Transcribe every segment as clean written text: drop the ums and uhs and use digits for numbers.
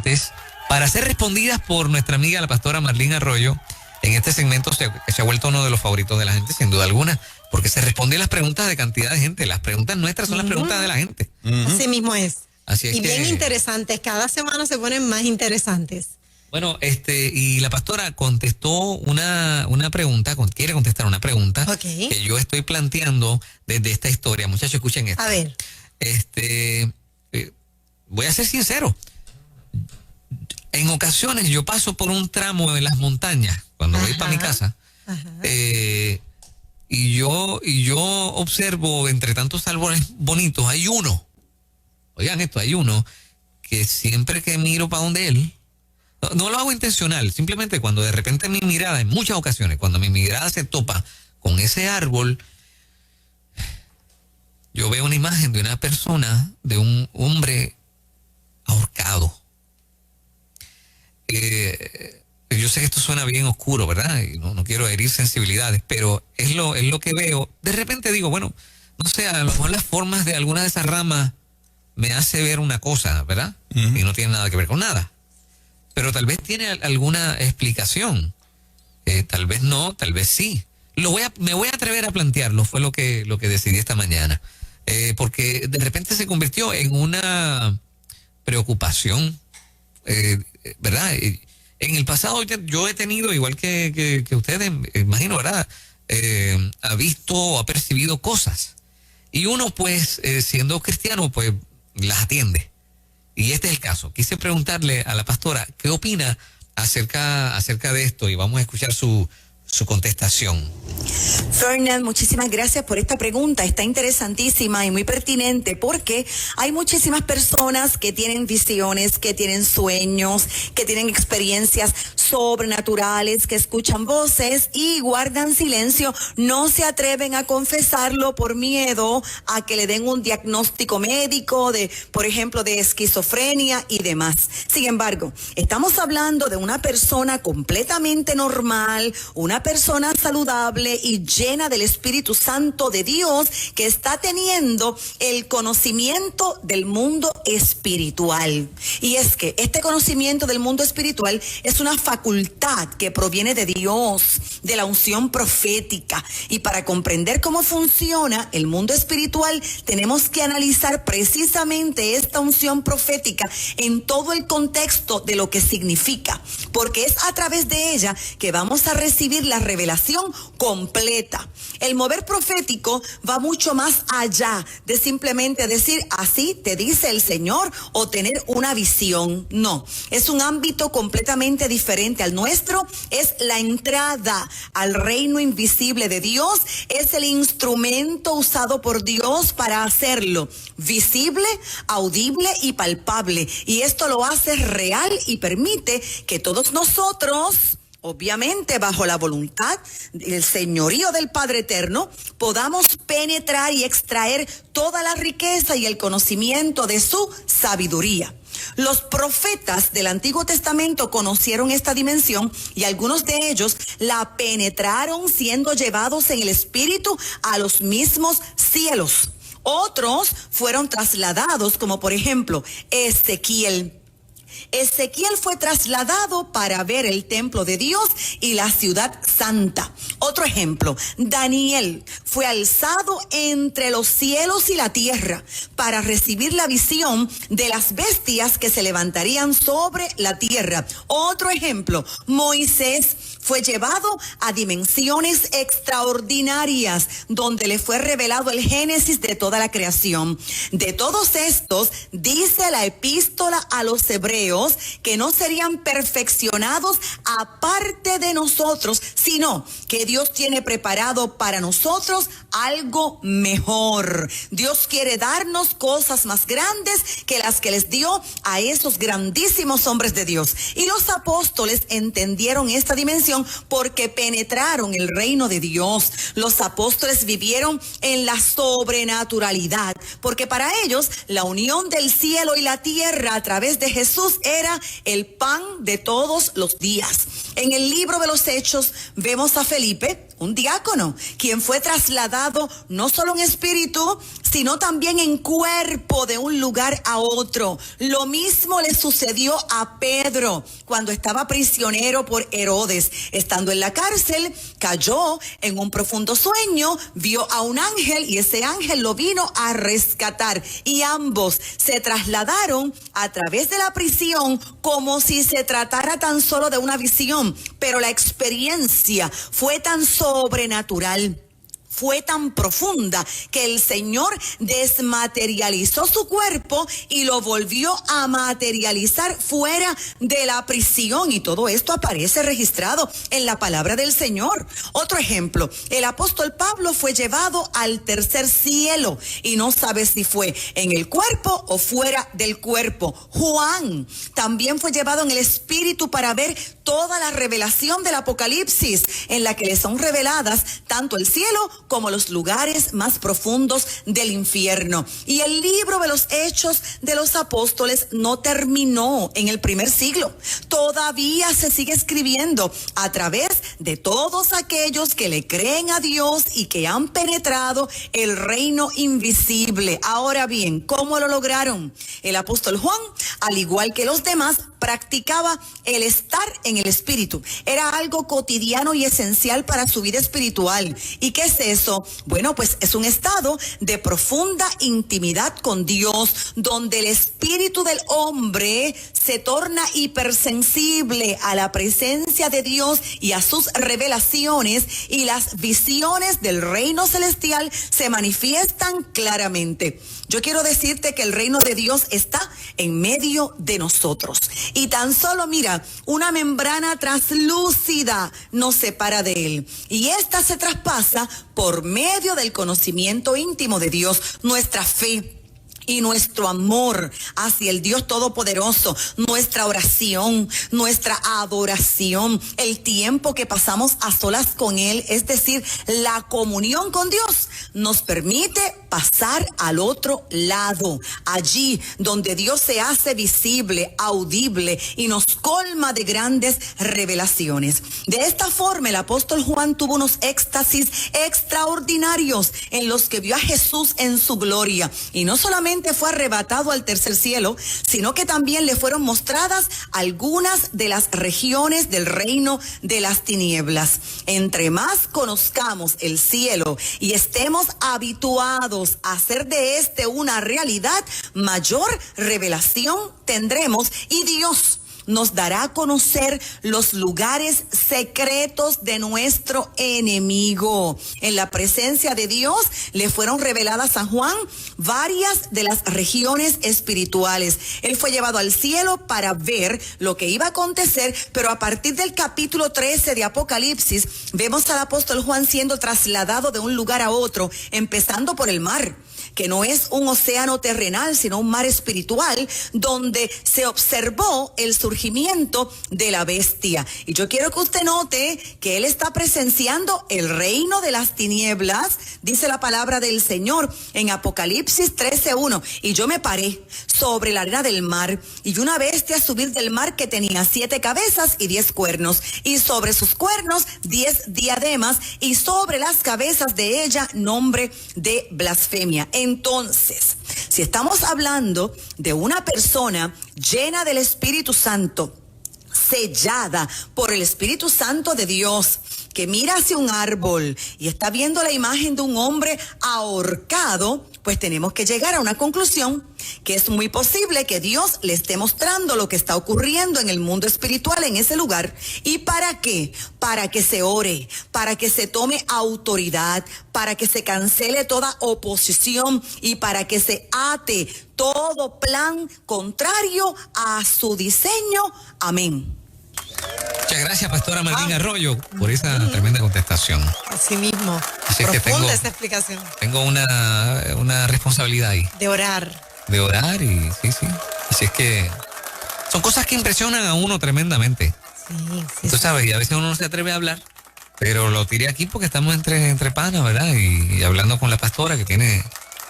oyentes para ser respondidas por nuestra amiga la pastora Marlene Arroyo. En este segmento se ha vuelto uno de los favoritos de la gente, sin duda alguna, porque se responden las preguntas de cantidad de gente. Las preguntas nuestras son las preguntas de la gente. Así mismo es. Así es y bien interesantes, cada semana se ponen más interesantes. Bueno, y la pastora contestó una pregunta, quiere contestar una pregunta que yo estoy planteando desde esta historia. Muchachos, escuchen esto. A ver. Voy a ser sincero. En ocasiones yo paso por un tramo en las montañas, cuando voy para mi casa, y yo observo entre tantos árboles bonitos, hay uno, oigan esto, hay uno que siempre que miro para donde él, no lo hago intencional, simplemente cuando de repente mi mirada, en muchas ocasiones, cuando mi mirada se topa con ese árbol, yo veo una imagen de una persona, de un hombre ahorcado. Yo sé que esto suena bien oscuro, ¿verdad? Y no quiero herir sensibilidades, pero es lo que veo. De repente digo, bueno, no sé, a lo mejor las formas de alguna de esas ramas me hace ver una cosa, ¿verdad? Y no tiene nada que ver con nada. Pero tal vez tiene alguna explicación. Tal vez no, tal vez sí. Me voy a atrever a plantearlo, fue lo que decidí esta mañana. Porque de repente se convirtió en una preocupación, ¿verdad? En el pasado yo he tenido, igual que ustedes, imagino, ¿verdad? Ha visto o ha percibido cosas. Y uno, pues, siendo cristiano, pues, las atiende. Y este es el caso. Quise preguntarle a la pastora qué opina acerca de esto, y vamos a escuchar su contestación. Fernand, muchísimas gracias por esta pregunta. Está interesantísima y muy pertinente porque hay muchísimas personas que tienen visiones, que tienen sueños, que tienen experiencias sobrenaturales, que escuchan voces y guardan silencio. No se atreven a confesarlo por miedo a que le den un diagnóstico médico por ejemplo, de esquizofrenia y demás. Sin embargo, estamos hablando de una persona completamente normal, una persona saludable y llena del Espíritu Santo de Dios, que está teniendo el conocimiento del mundo espiritual. Y es que este conocimiento del mundo espiritual es una facultad que proviene de Dios, de la unción profética. Y para comprender cómo funciona el mundo espiritual, tenemos que analizar precisamente esta unción profética en todo el contexto de lo que significa, porque es a través de ella que vamos a recibir la revelación completa. El mover profético va mucho más allá de simplemente decir así te dice el Señor o tener una visión. No, es un ámbito completamente diferente al nuestro. Es la entrada al reino invisible de Dios. Es el instrumento usado por Dios para hacerlo visible, audible y palpable. Y esto lo hace real y permite que todos nosotros, obviamente bajo la voluntad, el señorío del Padre Eterno, podamos penetrar y extraer toda la riqueza y el conocimiento de su sabiduría. Los profetas del Antiguo Testamento conocieron esta dimensión y algunos de ellos la penetraron siendo llevados en el Espíritu a los mismos cielos. Otros fueron trasladados, como por ejemplo Ezequiel. Ezequiel fue trasladado para ver el templo de Dios y la ciudad santa. Otro ejemplo, Daniel fue alzado entre los cielos y la tierra para recibir la visión de las bestias que se levantarían sobre la tierra. Otro ejemplo, Moisés fue llevado a dimensiones extraordinarias donde le fue revelado el génesis de toda la creación. De todos estos, dice la epístola a los hebreos que no serían perfeccionados aparte de nosotros, sino que Dios tiene preparado para nosotros algo mejor. Dios quiere darnos cosas más grandes que las que les dio a esos grandísimos hombres de Dios. Y los apóstoles entendieron esta dimensión porque penetraron el reino de Dios. Los apóstoles vivieron en la sobrenaturalidad, porque para ellos la unión del cielo y la tierra a través de Jesús era el pan de todos los días. En el libro de los Hechos vemos a Felipe, un diácono, quien fue trasladado no solo en espíritu, sino también en cuerpo de un lugar a otro. Lo mismo le sucedió a Pedro cuando estaba prisionero por Herodes. Estando en la cárcel, cayó en un profundo sueño, vio a un ángel y ese ángel lo vino a rescatar. Y ambos se trasladaron a través de la prisión como si se tratara tan solo de una visión, pero la experiencia fue tan sobrenatural, fue tan profunda, que el Señor desmaterializó su cuerpo y lo volvió a materializar fuera de la prisión. Y todo esto aparece registrado en la palabra del Señor. Otro ejemplo, el apóstol Pablo fue llevado al tercer cielo y no sabe si fue en el cuerpo o fuera del cuerpo. Juan también fue llevado en el espíritu para ver toda la revelación del Apocalipsis, en la que le son reveladas tanto el cielo como los lugares más profundos del infierno. Y el libro de los Hechos de los Apóstoles no terminó en el primer siglo. Todavía se sigue escribiendo a través de todos aquellos que le creen a Dios y que han penetrado el reino invisible. Ahora bien, ¿cómo lo lograron? El apóstol Juan, al igual que los demás, practicaba el estar en el espíritu. Era algo cotidiano y esencial para su vida espiritual. ¿Y qué es eso? Bueno, pues es un estado de profunda intimidad con Dios, donde el espíritu del hombre se torna hipersensible a la presencia de Dios y a sus revelaciones, y las visiones del reino celestial se manifiestan claramente. Yo quiero decirte que el reino de Dios está en medio de nosotros. Y tan solo, mira, una membrana translúcida nos separa de él. Y esta se traspasa por medio del conocimiento íntimo de Dios, nuestra fe y nuestro amor hacia el Dios Todopoderoso, nuestra oración, nuestra adoración, el tiempo que pasamos a solas con Él, es decir, la comunión con Dios, nos permite pasar al otro lado, allí donde Dios se hace visible, audible y nos colma de grandes revelaciones. De esta forma, el apóstol Juan tuvo unos éxtasis extraordinarios en los que vio a Jesús en su gloria, y no solamente fue arrebatado al tercer cielo, sino que también le fueron mostradas algunas de las regiones del reino de las tinieblas. Entre más conozcamos el cielo y estemos habituados a hacer de este una realidad, mayor revelación tendremos, y Dios nos dará a conocer los lugares secretos de nuestro enemigo. En la presencia de Dios le fueron reveladas a Juan varias de las regiones espirituales. Él fue llevado al cielo para ver lo que iba a acontecer, pero a partir del capítulo 13 de Apocalipsis vemos al apóstol Juan siendo trasladado de un lugar a otro, empezando por el mar, que no es un océano terrenal, sino un mar espiritual, donde se observó el surgimiento de la bestia. Y yo quiero que usted note que él está presenciando el reino de las tinieblas, dice la palabra del Señor en Apocalipsis 13:1. Y yo me paré sobre la arena del mar, y vi una bestia subir del mar que tenía 7 cabezas y 10 cuernos, y sobre sus cuernos 10 diademas, y sobre las cabezas de ella nombre de blasfemia. Entonces, si estamos hablando de una persona llena del Espíritu Santo, sellada por el Espíritu Santo de Dios, que mira hacia un árbol y está viendo la imagen de un hombre ahorcado, pues tenemos que llegar a una conclusión, que es muy posible que Dios le esté mostrando lo que está ocurriendo en el mundo espiritual en ese lugar. ¿Y para qué? Para que se ore, para que se tome autoridad, para que se cancele toda oposición y para que se ate todo plan contrario a su diseño. Amén. Muchas gracias, pastora Martín Arroyo, por esa tremenda contestación. Así mismo. Así es que Profunda esa explicación. tengo una responsabilidad ahí. De orar. De orar y sí. Así es que son cosas que impresionan a uno tremendamente. Sí. Tú sabes, y a veces uno no se atreve a hablar, pero lo tiré aquí porque estamos entre panas, ¿verdad? Y hablando con la pastora, que tiene,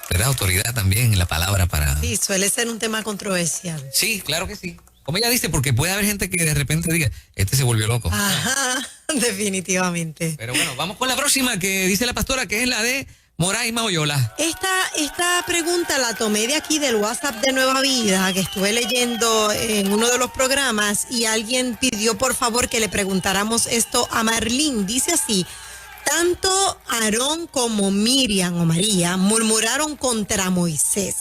¿verdad?, autoridad también en la palabra para... Sí, suele ser un tema controversial. Sí, claro que sí. Como ella dice, porque puede haber gente que de repente diga, este se volvió loco. Ajá, definitivamente. Pero bueno, vamos con la próxima que dice la pastora, que es la de Moraima Oyola. Esta pregunta la tomé de aquí del WhatsApp de Nueva Vida, que estuve leyendo en uno de los programas y alguien pidió por favor que le preguntáramos esto a Marlene. Dice así: tanto Aarón como Miriam o María murmuraron contra Moisés.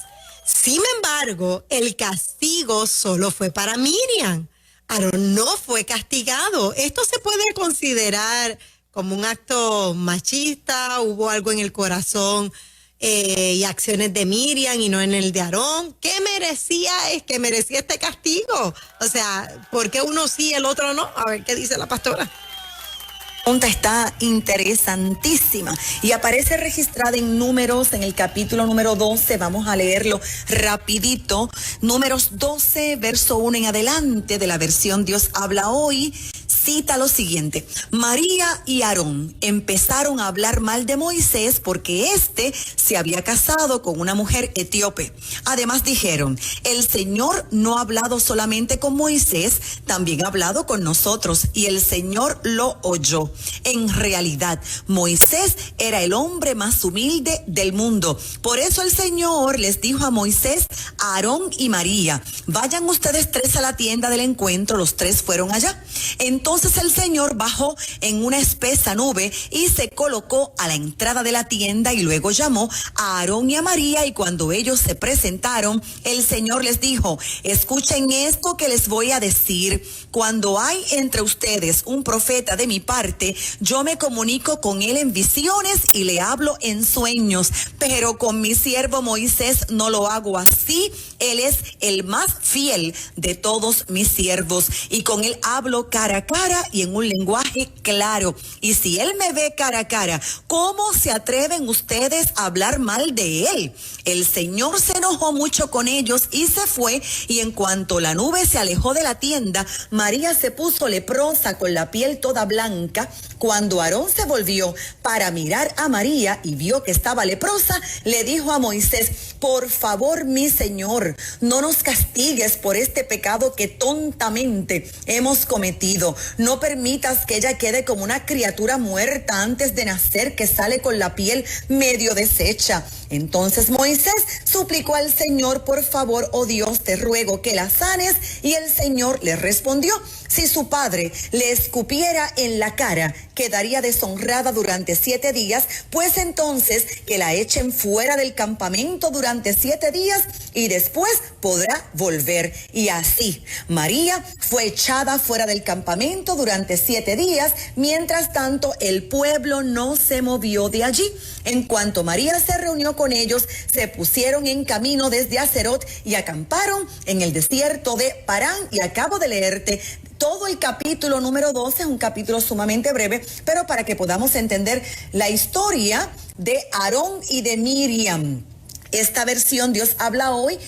Sin embargo, el castigo solo fue para Miriam. Aarón no fue castigado. ¿Esto se puede considerar como un acto machista? ¿Hubo algo en el corazón y acciones de Miriam y no en el de Aarón? ¿Qué merecía este castigo? O sea, ¿por qué uno sí y el otro no? A ver qué dice la pastora. La pregunta está interesantísima y aparece registrada en Números, en el capítulo número 12. Vamos a leerlo rapidito. Números 12, verso 1 en adelante de la versión Dios habla hoy. Cita lo siguiente: María y Aarón empezaron a hablar mal de Moisés porque éste se había casado con una mujer etíope. Además dijeron: el Señor no ha hablado solamente con Moisés, también ha hablado con nosotros, y el Señor lo oyó. En realidad, Moisés era el hombre más humilde del mundo. Por eso el Señor les dijo a Moisés, a Aarón y María: vayan ustedes tres a la tienda del encuentro. Los tres fueron allá. Entonces el Señor bajó en una espesa nube y se colocó a la entrada de la tienda, y luego llamó a Aarón y a María, y cuando ellos se presentaron, el Señor les dijo: escuchen esto que les voy a decir. Cuando hay entre ustedes un profeta de mi parte, yo me comunico con él en visiones y le hablo en sueños, pero con mi siervo Moisés no lo hago así. Él es el más fiel de todos mis siervos, y con él hablo cara a cara y en un lenguaje claro. Y si él me ve cara a cara, ¿cómo se atreven ustedes a hablar mal de él? El Señor se enojó mucho con ellos y se fue, y en cuanto la nube se alejó de la tienda, María se puso leprosa con la piel toda blanca. Cuando Aarón se volvió para mirar a María y vio que estaba leprosa, le dijo a Moisés: por favor, mi Señor, no nos castigues por este pecado que tontamente hemos cometido. No permitas que ella quede como una criatura muerta antes de nacer, que sale con la piel medio deshecha. Entonces Moisés suplicó al Señor: por favor, oh Dios, te ruego que la sanes. Y el Señor le respondió: si su padre le escupiera en la cara, quedaría deshonrada durante 7 días, pues entonces que la echen fuera del campamento durante 7 días y después podrá volver. Y así María fue echada fuera del campamento durante 7 días. Mientras tanto, el pueblo no se movió de allí. En cuanto María se reunió con ellos, se pusieron en camino desde Acerot y acamparon en el desierto de Parán. Y acabo de leerte todo el capítulo número 12, es un capítulo sumamente breve, pero para que podamos entender la historia de Aarón y de Miriam. Esta versión Dios habla hoy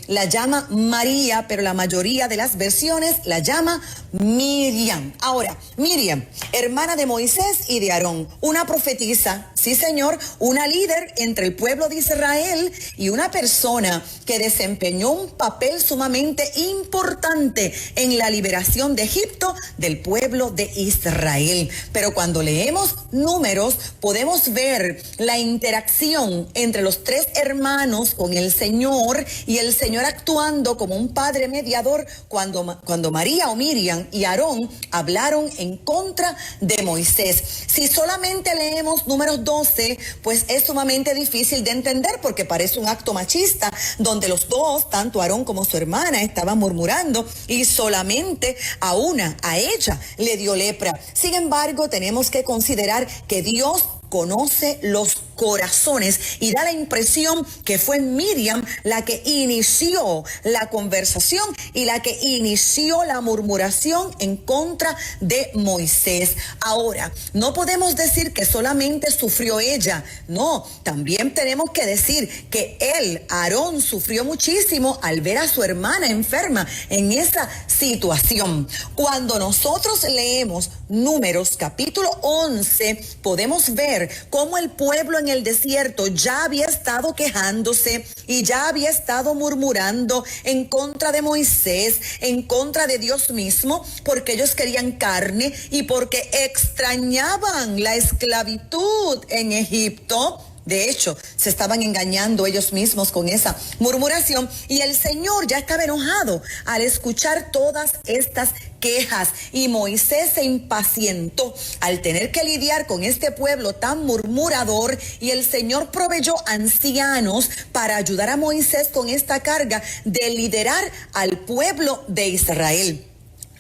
la llama María, pero la mayoría de las versiones la llama Miriam. Ahora, Miriam, hermana de Moisés y de Aarón, una profetisa, sí señor, una líder entre el pueblo de Israel y una persona que desempeñó un papel sumamente importante en la liberación de Egipto del pueblo de Israel. Pero cuando leemos Números, podemos ver la interacción entre los tres hermanos con el Señor, y el Señor actuando como un padre mediador cuando María o Miriam y Aarón hablaron en contra de Moisés. Si solamente leemos Números 12, pues es sumamente difícil de entender, porque parece un acto machista donde los dos, tanto Aarón como su hermana, estaban murmurando, y solamente a ella le dio lepra. Sin embargo, tenemos que considerar que Dios conoce los corazones, y da la impresión que fue Miriam la que inició la conversación y la que inició la murmuración en contra de Moisés. Ahora, no podemos decir que solamente sufrió ella, no, también tenemos que decir que él, Aarón, sufrió muchísimo al ver a su hermana enferma en esa situación. Cuando nosotros leemos Números capítulo 11, podemos ver cómo el pueblo en el desierto ya había estado quejándose y ya había estado murmurando en contra de Moisés, en contra de Dios mismo, porque ellos querían carne y porque extrañaban la esclavitud en Egipto. De hecho, se estaban engañando ellos mismos con esa murmuración y el Señor ya estaba enojado al escuchar todas estas quejas y Moisés se impacientó al tener que lidiar con este pueblo tan murmurador y el Señor proveyó ancianos para ayudar a Moisés con esta carga de liderar al pueblo de Israel.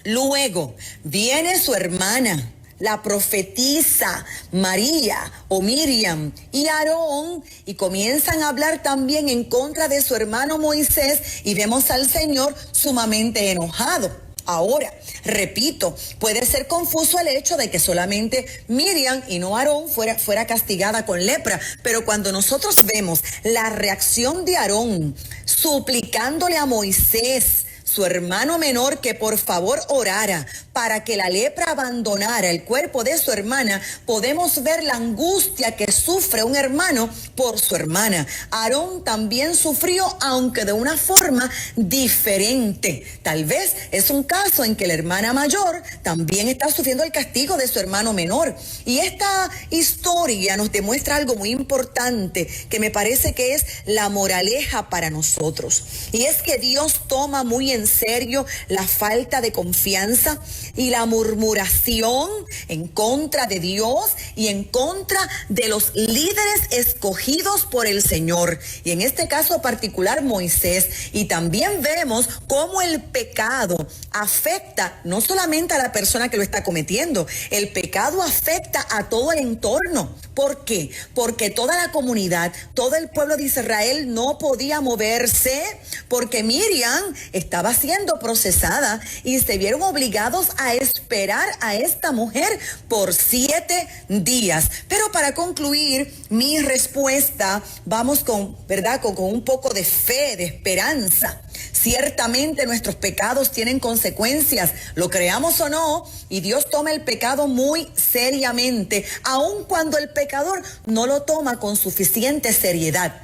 Luego viene su hermana, la profetisa María o Miriam y Aarón, y comienzan a hablar también en contra de su hermano Moisés y vemos al Señor sumamente enojado. Ahora, repito, puede ser confuso el hecho de que solamente Miriam y no Aarón fuera castigada con lepra, pero cuando nosotros vemos la reacción de Aarón suplicándole a Moisés, su hermano menor, que por favor orara para que la lepra abandonara el cuerpo de su hermana, podemos ver la angustia que sufre un hermano por su hermana. Aarón también sufrió, aunque de una forma diferente. Tal vez es un caso en que la hermana mayor también está sufriendo el castigo de su hermano menor. Y esta historia nos demuestra algo muy importante que me parece que es la moraleja para nosotros. Y es que Dios toma muy en serio la falta de confianza y la murmuración en contra de Dios y en contra de los líderes escogidos por el Señor. Y en este caso particular Moisés. Y también vemos cómo el pecado afecta no solamente a la persona que lo está cometiendo, el pecado afecta a todo el entorno. ¿Por qué? Porque toda la comunidad, todo el pueblo de Israel no podía moverse porque Miriam estaba siendo procesada y se vieron obligados a esperar a esta mujer por 7 días. Pero para concluir mi respuesta, vamos con un poco de fe, de esperanza. Ciertamente nuestros pecados tienen consecuencias, lo creamos o no, y Dios toma el pecado muy seriamente, aun cuando el pecador no lo toma con suficiente seriedad.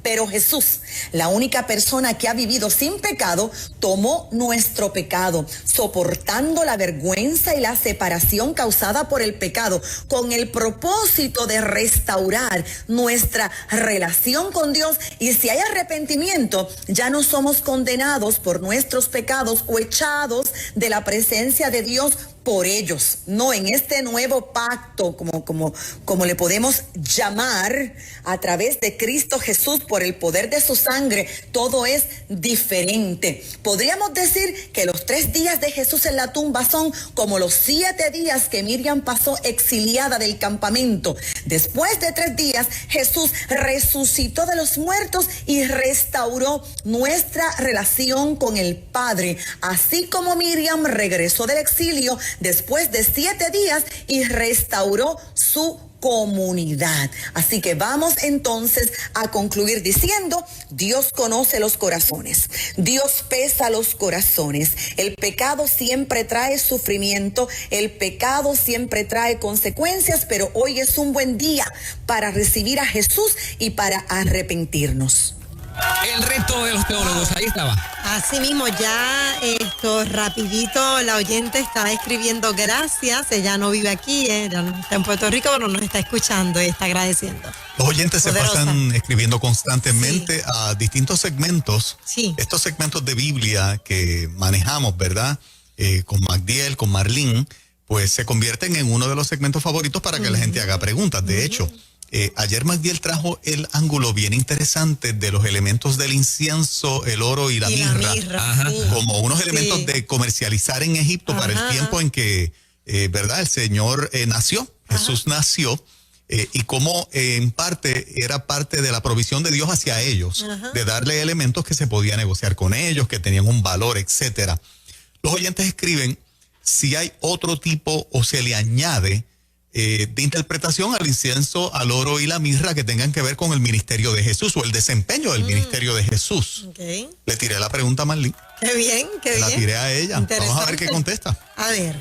Pero Jesús, la única persona que ha vivido sin pecado, tomó nuestro pecado, soportando la vergüenza y la separación causada por el pecado, con el propósito de restaurar nuestra relación con Dios. Y si hay arrepentimiento, ya no somos condenados por nuestros pecados o echados de la presencia de Dios por ellos. No, en este nuevo pacto, como le podemos llamar, a través de Cristo Jesús, por el poder de su sangre, todo es diferente. Podríamos decir que los 3 días de Jesús en la tumba son como los 7 días que Miriam pasó exiliada del campamento. Después de 3 días, Jesús resucitó de los muertos y restauró nuestra relación con el Padre, así como Miriam regresó del exilio después de 7 días y restauró su comunidad. Así que vamos entonces a concluir diciendo: Dios conoce los corazones, Dios pesa los corazones. El pecado siempre trae sufrimiento, el pecado siempre trae consecuencias, pero hoy es un buen día para recibir a Jesús y para arrepentirnos. El reto de los teólogos, ahí estaba. Así mismo, ya rapidito, la oyente está escribiendo gracias. Ella no vive aquí, está en Puerto Rico, pero nos está escuchando y está agradeciendo. Los oyentes Poderosa. se pasan escribiendo constantemente a distintos segmentos. Sí. Estos segmentos de Biblia que manejamos, ¿verdad? Con Magdiel, con Marlene, pues se convierten en uno de los segmentos favoritos para que la gente haga preguntas. De hecho, ayer Magdiel trajo el ángulo bien interesante de los elementos del incienso, el oro y la mirra. Ajá. Sí. Como unos elementos de comercializar en Egipto para el tiempo en que, ¿verdad? El Señor nació, Jesús nació, y cómo en parte era parte de la provisión de Dios hacia ellos, de darle elementos que se podía negociar con ellos, que tenían un valor, etcétera. Los oyentes escriben si hay otro tipo o se le añade de interpretación al incienso, al oro y la mirra que tengan que ver con el ministerio de Jesús o el desempeño del ministerio de Jesús. Okay. Le tiré la pregunta a Marlene. Qué bien, qué bien. La tiré a ella. Vamos a ver qué contesta. A ver.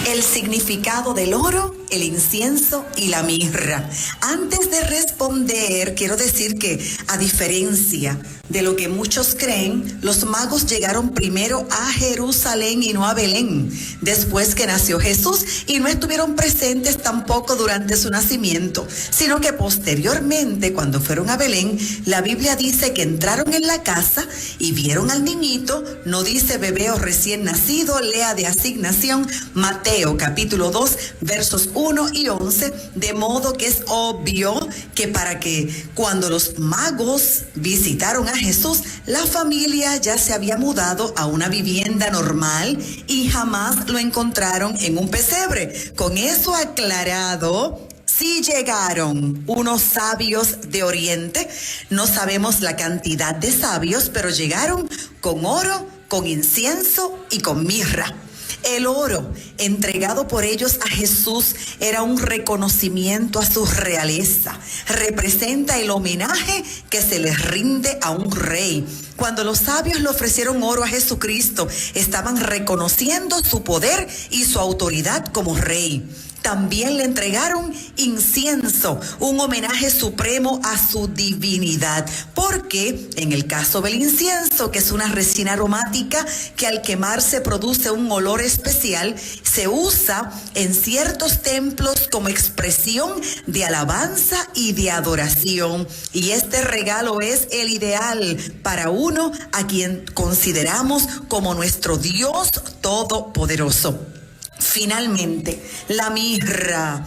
El significado del oro, el incienso y la mirra. Antes de responder, quiero decir que, a diferencia de lo que muchos creen, los magos llegaron primero a Jerusalén y no a Belén. después que nació Jesús y no estuvieron presentes tampoco durante su nacimiento, sino que posteriormente, cuando fueron a Belén, la Biblia dice que entraron en la casa y vieron al niñito, no dice bebé o recién nacido, lea de asignación Mateo capítulo 2 versos 1 y 11, de modo que es obvio que para que cuando los magos visitaron a Jesús, la familia ya se había mudado a una vivienda normal y jamás lo encontraron en un pesebre. Con eso aclarado, sí llegaron unos sabios de Oriente, no sabemos la cantidad de sabios, pero llegaron con oro, con incienso y con mirra. El oro entregado por ellos a Jesús era un reconocimiento a su realeza. Representa el homenaje que se les rinde a un rey. Cuando los sabios le ofrecieron oro a Jesucristo, estaban reconociendo su poder y su autoridad como rey. También le entregaron incienso, un homenaje supremo a su divinidad, porque en el caso del incienso, que es una resina aromática que al quemarse produce un olor especial, se usa en ciertos templos como expresión de alabanza y de adoración. Y este regalo es el ideal para uno a quien consideramos como nuestro Dios todopoderoso. Finalmente, la mirra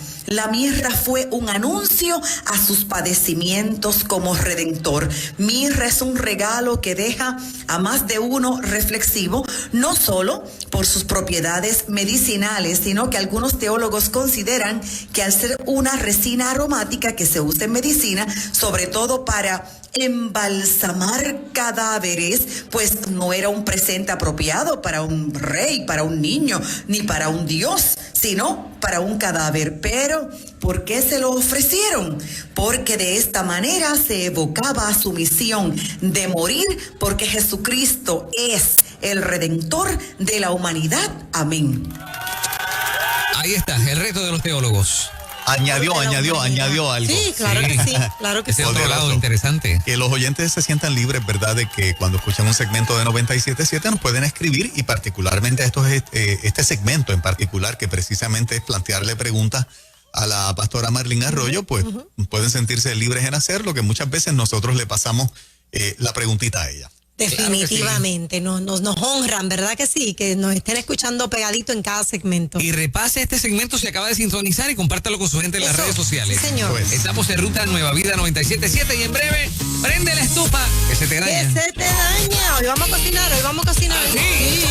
fue un anuncio a sus padecimientos como redentor. Mirra es un regalo que deja a más de uno reflexivo, no solo por sus propiedades medicinales, sino que algunos teólogos consideran que al ser una resina aromática que se usa en medicina, sobre todo para embalsamar cadáveres, pues no era un presente apropiado para un rey, para un niño, ni para un dios, sino para un cadáver. Pero, ¿por qué se lo ofrecieron? Porque de esta manera se evocaba su misión de morir, porque Jesucristo es el Redentor de la humanidad. Amén. Ahí está, el reto de los teólogos. Añadió algo. Sí, claro que sí, claro que sí. Ese otro lado interesante. Que los oyentes se sientan libres, ¿verdad? De que cuando escuchan un segmento de 97.7 nos pueden escribir, y particularmente este segmento en particular, que precisamente es plantearle preguntas a la pastora Marlene Arroyo, pues pueden sentirse libres en hacerlo, que muchas veces nosotros le pasamos la preguntita a ella. Definitivamente, Claro nos honran, ¿verdad que sí? Que nos estén escuchando pegadito en cada segmento. Y repase este segmento si acaba de sintonizar y compártalo con su gente en las redes sociales. Sí, señor. Pues. Estamos en Ruta Nueva Vida 97.7 y en breve, prende la estufa, que se te daña. Que se te daña. Hoy vamos a cocinar. ¿Ah, sí? Sí.